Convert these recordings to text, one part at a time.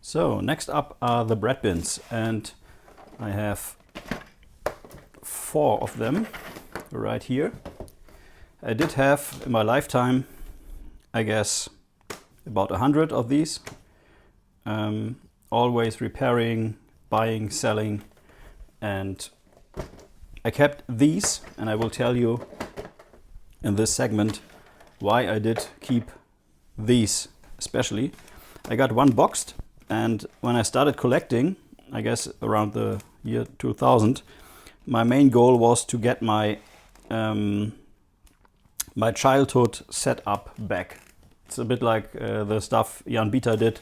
So next up are the Breadbins, and I have 4 of them right here. I did have in my lifetime, I guess, about 100 of these. Always repairing, buying, selling, and I kept these, and I will tell you in this segment why I did keep these especially. I got one boxed. And when I started collecting, I guess around the year 2000, my main goal was to get my my childhood setup back. It's a bit like the stuff Jan Bieter did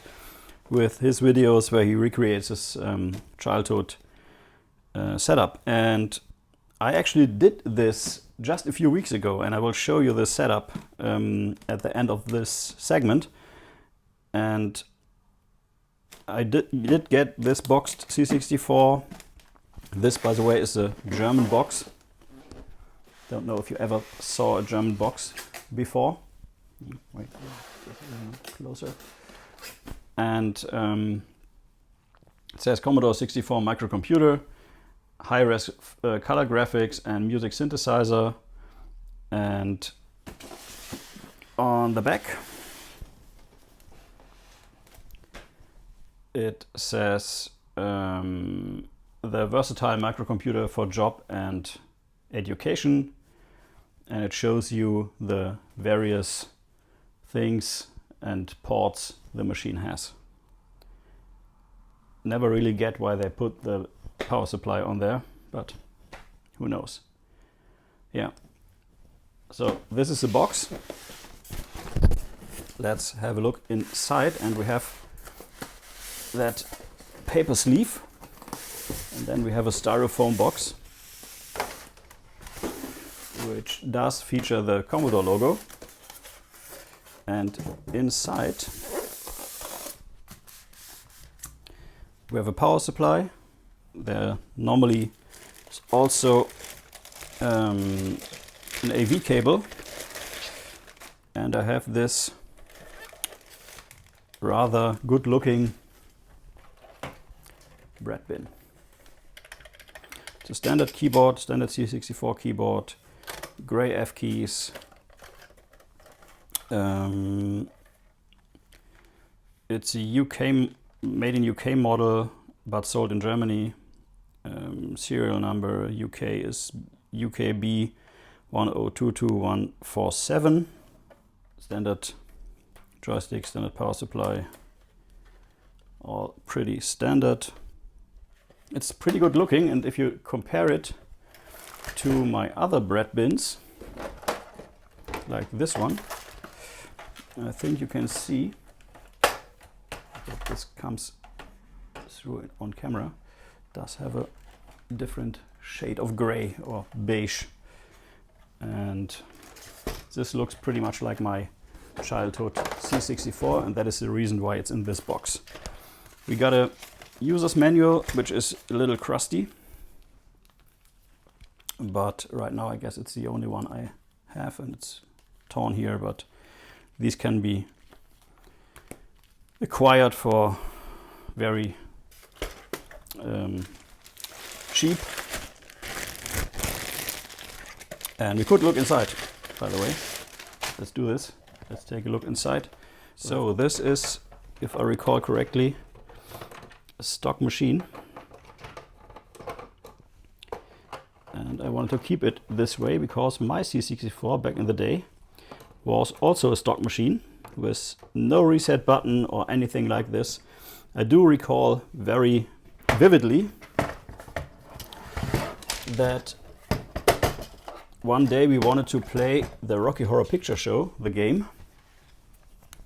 with his videos where he recreates his childhood setup. And I actually did this just a few weeks ago, and I will show you the setup at the end of this segment. And I did get this boxed C64. This, by the way, is a German box. Don't know if you ever saw a German box before. Wait, closer. And it says Commodore 64 microcomputer, high-res color graphics and music synthesizer. And on the back, it says the versatile microcomputer for job and education, and it shows you the various things and ports the machine has. Never really get why they put the power supply on there, but who knows. Yeah, so this is the box. Let's have a look inside, and we have that paper sleeve, and then we have a styrofoam box which does feature the Commodore logo, and inside we have a power supply. There normally is also an AV cable, and I have this rather good looking Breadbin. It's a standard keyboard, standard C64 keyboard, gray F keys. It's a made in UK model, but sold in Germany. Serial number UK is UKB 1022147. Standard joystick, standard power supply, all pretty standard. It's pretty good looking, and if you compare it to my other Breadbins, like this one, I think you can see that this comes through it on camera. It does have a different shade of gray or beige, and this looks pretty much like my childhood C64, and that is the reason why it's in this box. We got a user's manual, which is a little crusty, but right now I guess it's the only one I have, and it's torn here, but these can be acquired for very cheap. And we could look inside, by the way. Let's do this. Let's take a look inside. So this is, if I recall correctly, a stock machine. And I wanted to keep it this way because my C64 back in the day was also a stock machine with no reset button or anything like this. I do recall very vividly that one day we wanted to play the Rocky Horror Picture Show, the game.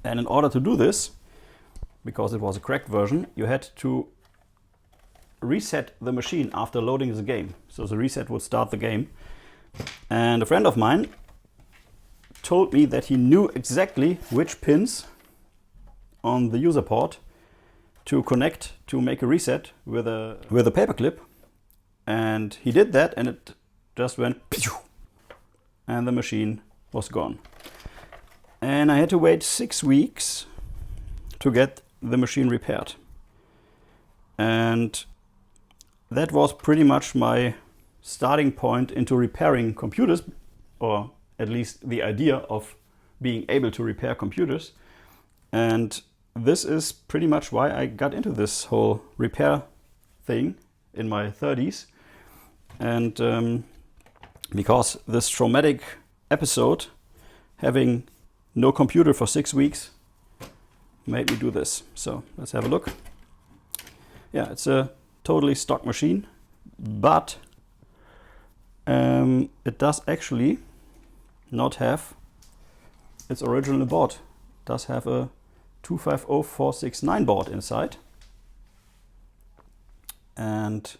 And in order to do this, because it was a cracked version, you had to reset the machine after loading the game. So the reset would start the game. And a friend of mine told me that he knew exactly which pins on the user port to connect to make a reset with a paperclip. And he did that, and it just went pew, and the machine was gone. And I had to wait 6 weeks to get the machine repaired. And that was pretty much my starting point into repairing computers, or at least the idea of being able to repair computers. And this is pretty much why I got into this whole repair thing in my 30s. And because this traumatic episode, having no computer for 6 weeks, made me do this. So let's have a look. Yeah, it's a totally stock machine, but it does actually not have its original board. It does have a 250469 board inside. And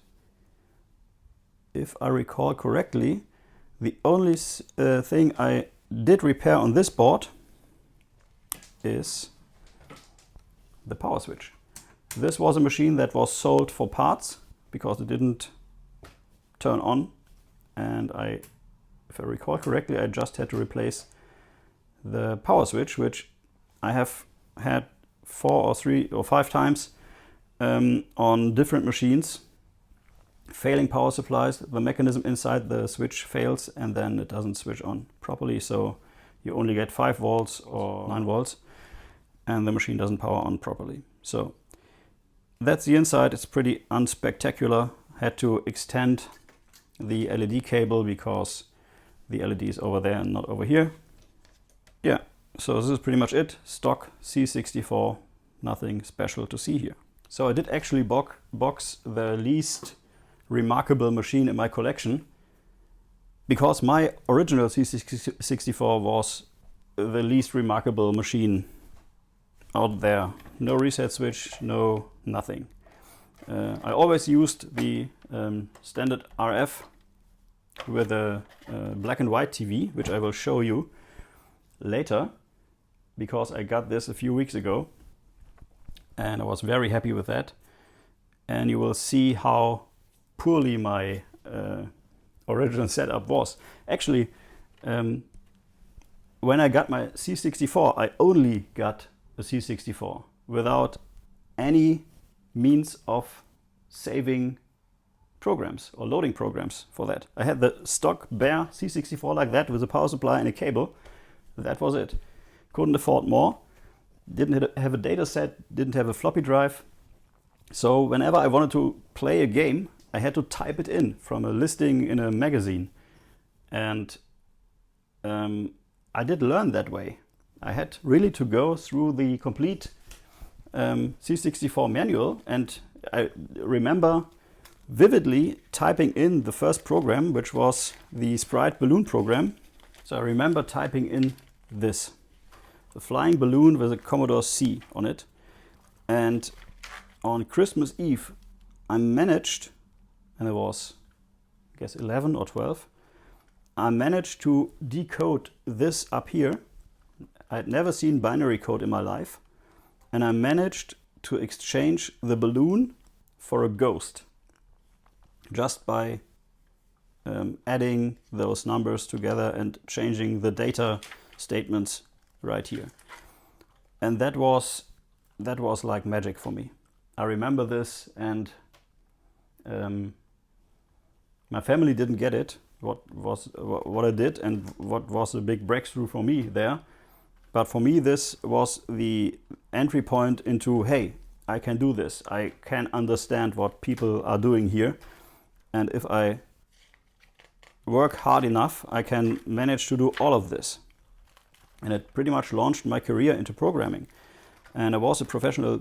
if I recall correctly, the only thing I did repair on this board is the power switch. This was a machine that was sold for parts because it didn't turn on, and if I recall correctly, I just had to replace the power switch, which I have had 4 or 3 or 5 times on different machines. Failing power supplies, the mechanism inside the switch fails, and then it doesn't switch on properly, so you only get 5 volts or 9 volts, and the machine doesn't power on properly. So that's the inside. It's pretty unspectacular. Had to extend the LED cable because the LED is over there and not over here. Yeah, so this is pretty much it. Stock C64, nothing special to see here. So I did actually box the least remarkable machine in my collection, because my original C64 was the least remarkable machine out there. No reset switch, no nothing. I always used the standard RF with a black and white TV, which I will show you later, because I got this a few weeks ago and I was very happy with that. And you will see how poorly my original setup was. Actually, when I got my C64, I only got a C64 without any means of saving programs or loading programs for that. I had the stock bare C64 like that with a power supply and a cable. That was it. Couldn't afford more. Didn't have a data set, didn't have a floppy drive. So whenever I wanted to play a game, I had to type it in from a listing in a magazine. And I did learn that way. I had really to go through the complete C64 manual, and I remember vividly typing in the first program, which was the sprite balloon program. So I remember typing in this, the flying balloon with a Commodore C on it. And on Christmas Eve, I managed, and it was, I guess, 11 or 12, I managed to decode this up here. I had never seen binary code in my life. And I managed to exchange the balloon for a ghost just by adding those numbers together and changing the data statements right here. And that was like magic for me. I remember this, and my family didn't get it, what I did and what was a big breakthrough for me there. But for me, this was the entry point into, hey, I can do this. I can understand what people are doing here. And if I work hard enough, I can manage to do all of this. And it pretty much launched my career into programming. And I was a professional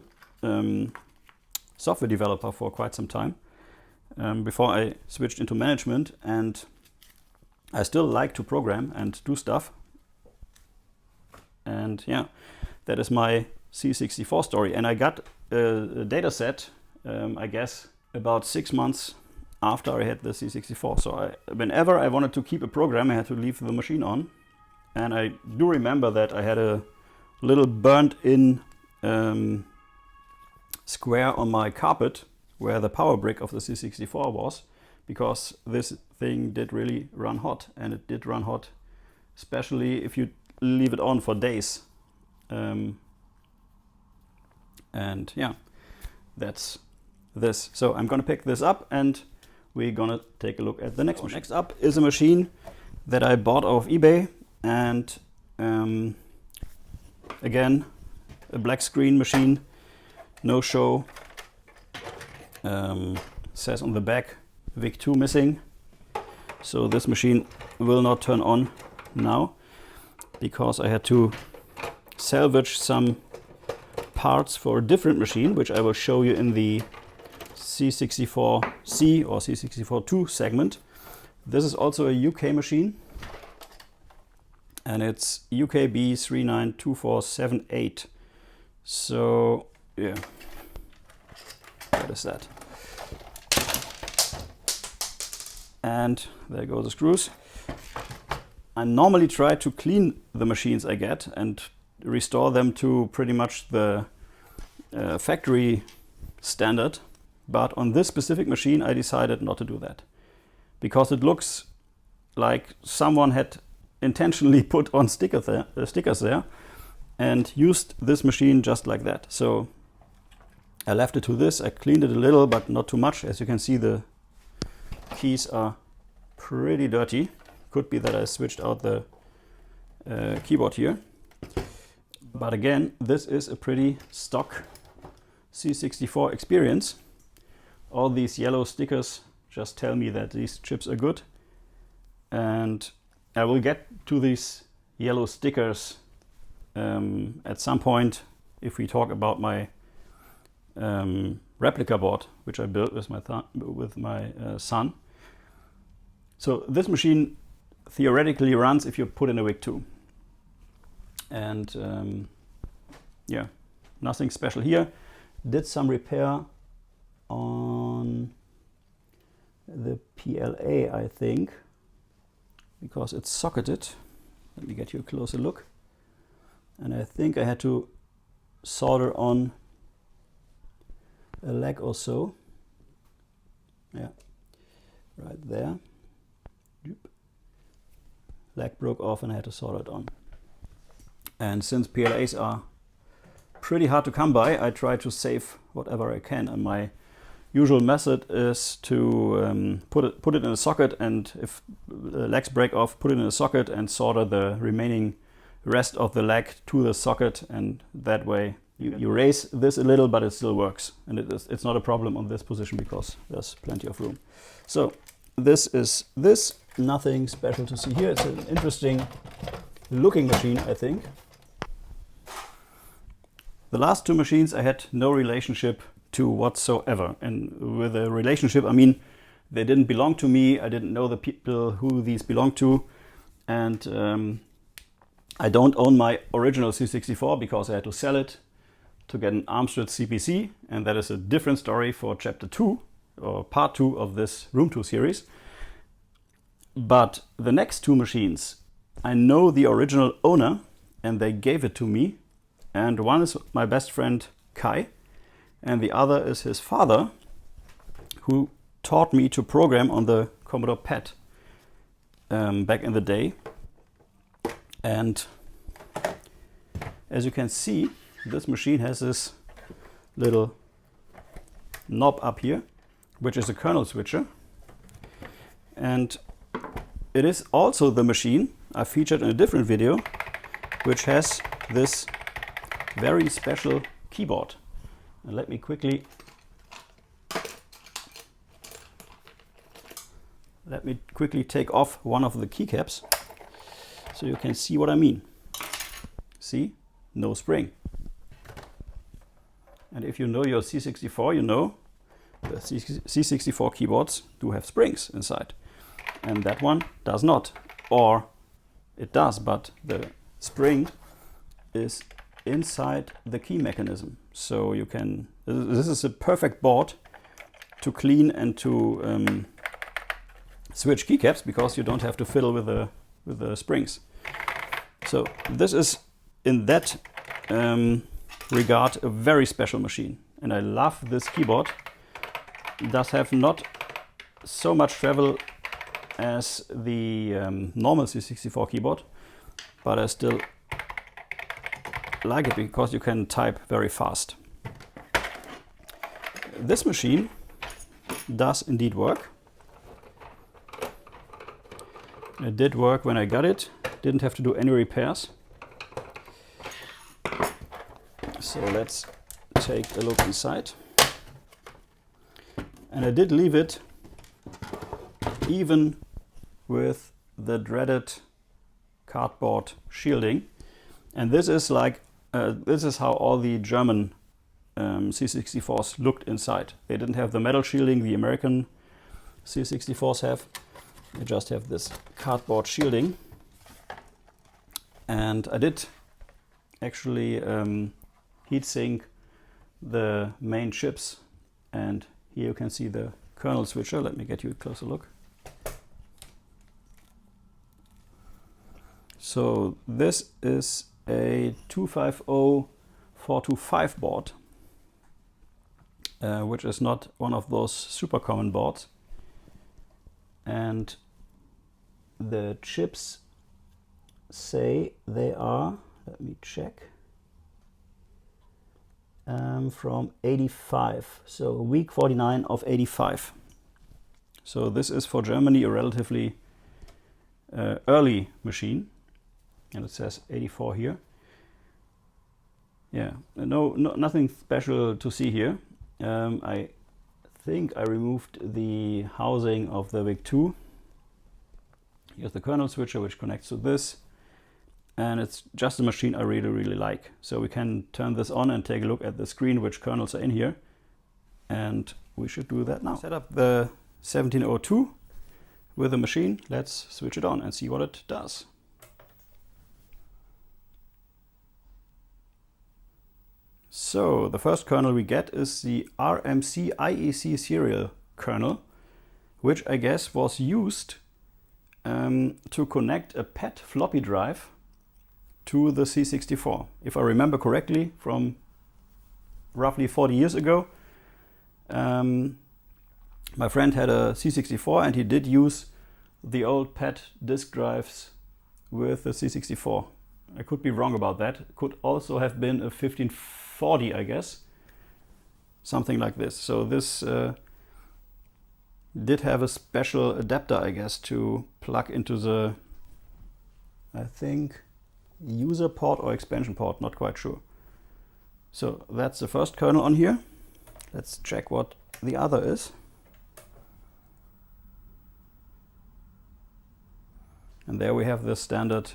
software developer for quite some time before I switched into management. And I still like to program and do stuff. And yeah, that is my C64 story. And I got a data set, I guess, about 6 months after I had the C64. So whenever I wanted to keep a program, I had to leave the machine on. And I do remember that I had a little burnt-in square on my carpet where the power brick of the C64 was, because this thing did really run hot, and it did run hot, especially if you leave it on for days. And yeah, that's this. So I'm gonna pick this up and we're gonna take a look at the next machine. Next up is a machine that I bought off eBay, and again, a black screen machine, no show. Says on the back VIC2 missing. So this machine will not turn on now because I had to salvage some parts for a different machine, which I will show you in the C64 C or C64 2 segment. This is also a UK machine, and it's UKB 392478. So yeah, what is that? And there go the screws. I normally try to clean the machines I get and restore them to pretty much the factory standard, but on this specific machine I decided not to do that because it looks like someone had intentionally put on stickers there and used this machine just like that. So I left it to this. I cleaned it a little, but not too much. As you can see, the keys are pretty dirty. Could be that I switched out the keyboard here. But again, this is a pretty stock C64 experience. All these yellow stickers just tell me that these chips are good. And I will get to these yellow stickers at some point if we talk about my Replica Board, which I built with my son. So this machine theoretically runs if you put in a VIC2. And yeah, nothing special here. Did some repair on the PLA, I think, because it's socketed. Let me get you a closer look. And I think I had to solder on a leg or so. Yeah, right there. Leg broke off and I had to solder it on. And since PLAs are pretty hard to come by, I try to save whatever I can. And my usual method is to put it in a socket, and if the legs break off, put it in a socket and solder the remaining rest of the leg to the socket, and that way you raise this a little, but it still works. And it's not a problem on this position because there's plenty of room. So this is this. Nothing special to see here. It's an interesting looking machine, I think. The last two machines I had no relationship to whatsoever. And with a relationship, I mean, they didn't belong to me. I didn't know the people who these belong to. And I don't own my original C64 because I had to sell it to get an Amstrad CPC. And that is a different story for chapter 2 or part 2 of this Room 2 series. But the next two machines, I know the original owner and they gave it to me. And one is my best friend Kai, and the other is his father, who taught me to program on the Commodore PET back in the day. And as you can see, this machine has this little knob up here, which is a kernel switcher. And it is also the machine I featured in a different video, which has this very special keyboard. And let me quickly take off one of the keycaps so you can see what I mean. See? No spring. And if you know your C64, you know the C64 keyboards do have springs inside. And that one does not, or it does, but the spring is inside the key mechanism. So you can, this is a perfect board to clean and to switch keycaps because you don't have to fiddle with the springs. So this is, in that regard, a very special machine, and I love this keyboard. It does have not so much travel as the normal C64 keyboard, but I still like it because you can type very fast. This machine does indeed work. It did work when I got it. Didn't have to do any repairs. So let's take a look inside. And I did leave it even with the dreaded cardboard shielding. And this is like this is how all the German C64s looked inside. They didn't have the metal shielding the American C64s have. They just have this cardboard shielding. And I did actually heatsink the main chips, and here you can see the kernel switcher. Let me get you a closer look. So this is a 250425 board, which is not one of those super common boards. And the chips say they are, let me check, from 85, so week 49 of 85. So this is for Germany a relatively early machine, and it says 84 here. Yeah, nothing special to see here. I think I removed the housing of the VIC2. Here's the kernel switcher, which connects to this. And it's just a machine I really like. So we can turn this on and take a look at the screen, which kernels are in here. And we should do that now. Set up the 1702 with the machine. Let's switch it on and see what it does. So the first kernel we get is the RMC IEC serial kernel, which I guess was used to connect a PET floppy drive to the C64. If I remember correctly, from roughly 40 years ago, my friend had a C64 and he did use the old PET disk drives with the C64. I could be wrong about that. It could also have been a 1540, I guess. Something like this. So this did have a special adapter, I guess, to plug into the, I think, user port or expansion port, not quite sure. So that's the first kernel on here. Let's check what the other is. And there we have the standard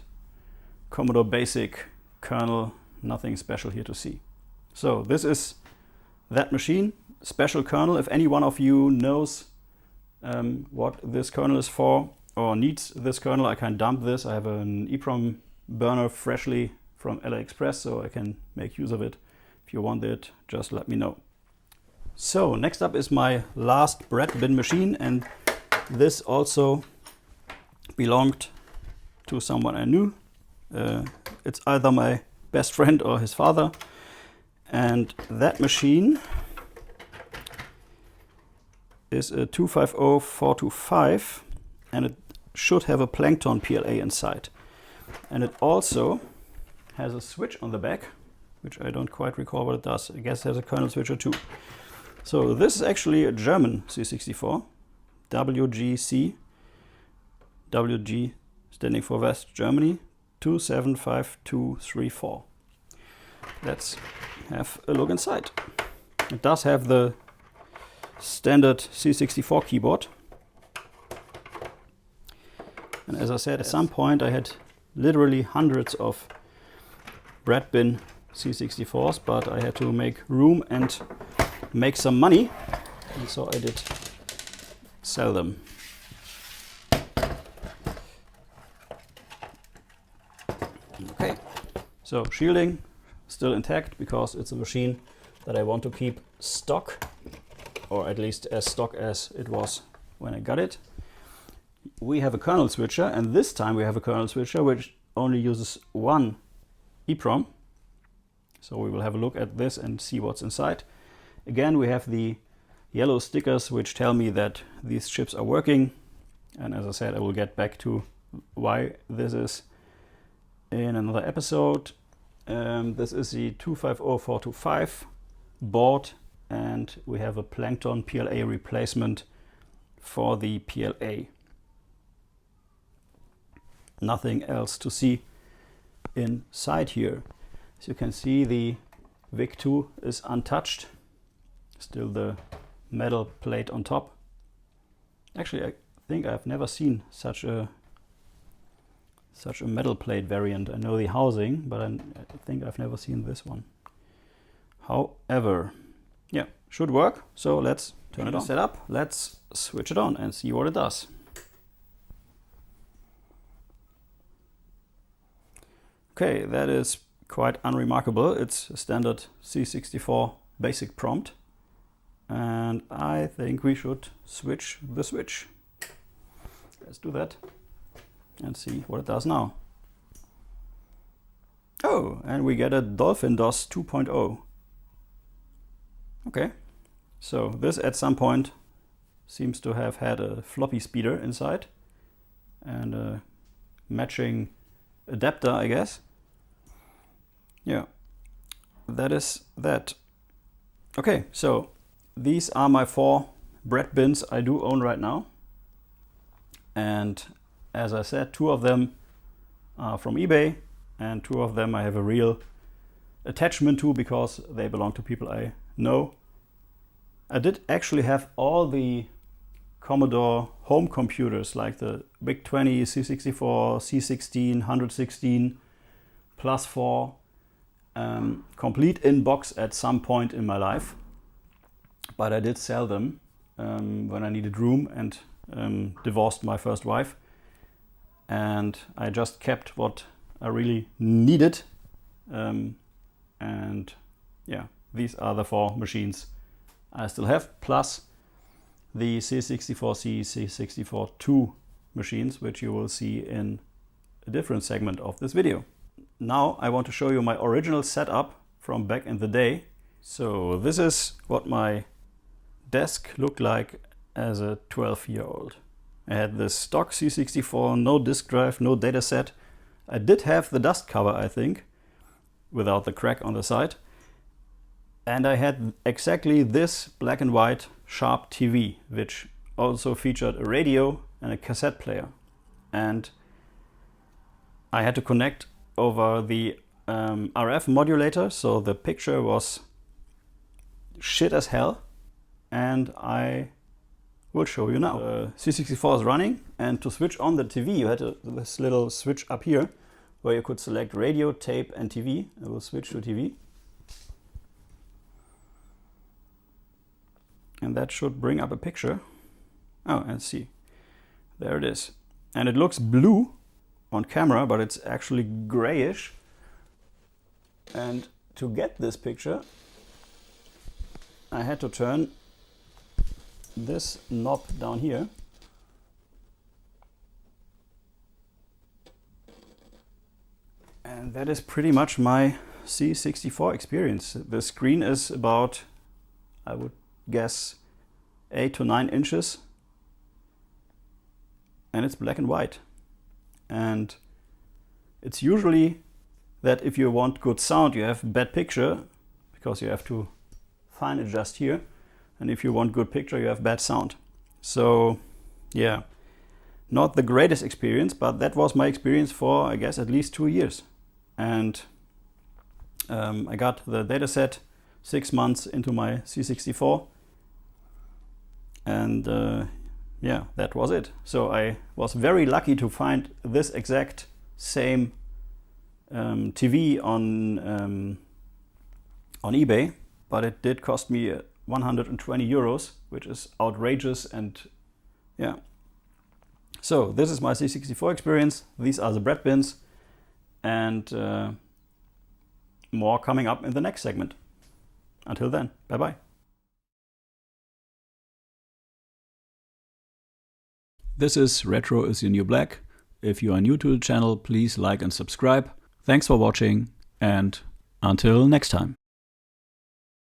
Commodore BASIC kernel, nothing special here to see. So this is that machine, special kernel. If any one of you knows what this kernel is for or needs this kernel, I can dump this. I have an EEPROM burner freshly from AliExpress, so I can make use of it. If you want it, just let me know. So next up is my last Breadbin machine, and this also belonged to someone I knew. It's either my best friend or his father, and that machine is a 250425, and it should have a Plankton PLA inside. And it also has a switch on the back, which I don't quite recall what it does. I guess it has a kernel switcher too. So this is actually a German C64, WGC, WG standing for West Germany, 275234. Let's have a look inside. It does have the standard C64 keyboard. And as I said, at some point I had literally hundreds of Breadbin C64s, but I had to make room and make some money, and so I did sell them. Okay, so shielding still intact because it's a machine that I want to keep stock, or at least as stock as it was when I got it. we have a kernel switcher, and this time we have a kernel switcher which only uses one EEPROM. So we will have a look at this and see what's inside. Again, we have the yellow stickers which tell me that these chips are working. And as I said, I will get back to why this is in another episode. This is the 250425 board, and we have a Plankton PLA replacement for the PLA. Nothing else to see inside here. As you can see, the VIC2 is untouched. Still the metal plate on top. Actually, I think I've never seen such a metal plate variant. I know the housing, but I think I've never seen this one. However, yeah, should work. So let's turn it on. Set up. Let's switch it on and see what it does. Okay, that is quite unremarkable. It's a standard C64 basic prompt. And I think we should switch the switch. Let's do that and see what it does now. Oh, and we get a Dolphin DOS 2.0. Okay, so this at some point seems to have had a floppy speeder inside and a matching adapter, I guess. Yeah, that is that. Okay, so these are my 4 Breadbins I do own right now. And as I said, 2 of them are from eBay and 2 of them I have a real attachment to because they belong to people I know. I did actually have all the Commodore home computers like the VIC20, C64, C16, 116, plus 4, complete in box at some point in my life. But I did sell them when I needed room and divorced my first wife. And I just kept what I really needed. And yeah, these are the 4 machines I still have, plus the C64 Cs, C64 2 machines, which you will see in a different segment of this video. Now I want to show you my original setup from back in the day. So this is what my desk looked like as a 12-year-old. I had this stock C64, no disk drive, no dataset. I did have the dust cover, I think, without the crack on the side. And I had exactly this black and white Sharp TV, which also featured a radio and a cassette player. And I had to connect over the RF modulator, so the picture was shit as hell. And I will show you now. C64 is running, and to switch on the TV you had this little switch up here where you could select radio, tape and TV. I will switch to TV. And that should bring up a picture. Oh, and see, there it is. And it looks blue on camera, but it's actually grayish. And to get this picture, I had to turn this knob down here. And that is pretty much my C64 experience. The screen is about, I would guess, 8 to 9 inches. And it's black and white. And it's usually that if you want good sound, you have bad picture, because you have to fine adjust here. And if you want good picture, you have bad sound. So yeah, not the greatest experience, but that was my experience for, I guess, at least 2 years. And I got the dataset 6 months into my C64. And yeah, that was it. So I was very lucky to find this exact same TV on eBay, but it did cost me 120 euros, which is outrageous. And yeah, so this is my C64 experience. These are the Breadbins, and more coming up in the next segment. Until then, bye bye. This is Retro is Your New Black. If you are new to the channel, please like and subscribe. Thanks for watching, and until next time.